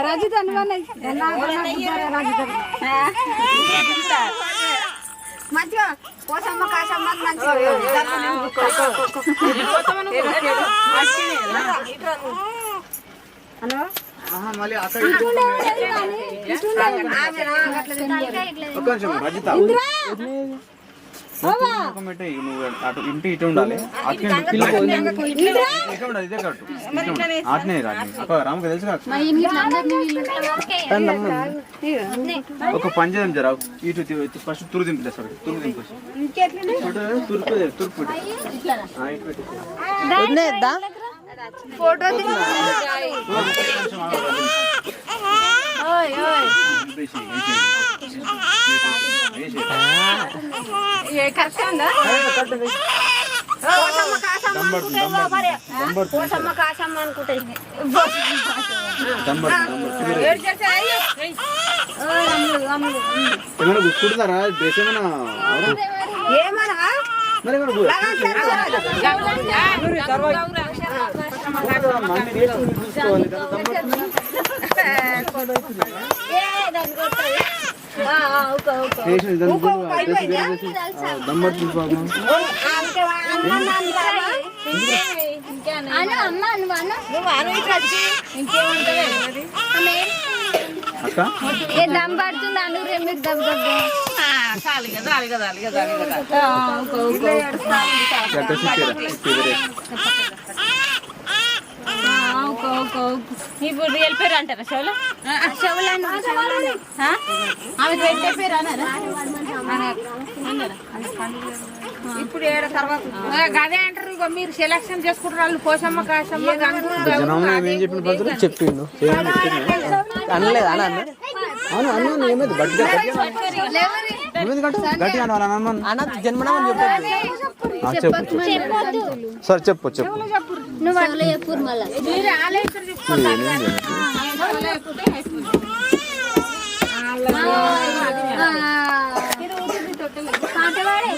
రాజు మంచిగా కోసమ్మ కాసమ్మ హలో ఇంటి ఇటు ఉండాలి ఇదే కట్టు అట్నే రాముకు తెలుసు ఒక పంచదం జరా ఇటు ఫస్ట్ తురు దింపేస్తాడు తురు దింపేసి తురుపు ఫోటో కాసమ్మ అనుకుంటే కూర్చుంటారా డ్రెస్ ఏమన్నా దమ్ పడుతుంది ఇప్పుడు రియల్ పేరు అంటారా షోలో ఆమె పెట్టే పేరు అన్నారా ఇప్పుడు ఏడ తర్వాత గదే అంటారు ఇక మీరు సెలక్షన్ చేసుకుంటారు వాళ్ళు కోసమ్మ కాసమ్మ చెప్పిండు అనలేదు అన్న అవును అన్న ఏమైంది గట్టి అన్న జన్మనామని చెప్పు సరే చెప్పు చెప్పు నువ్వు అట్లా చెప్పు మళ్ళీ పాట పాడే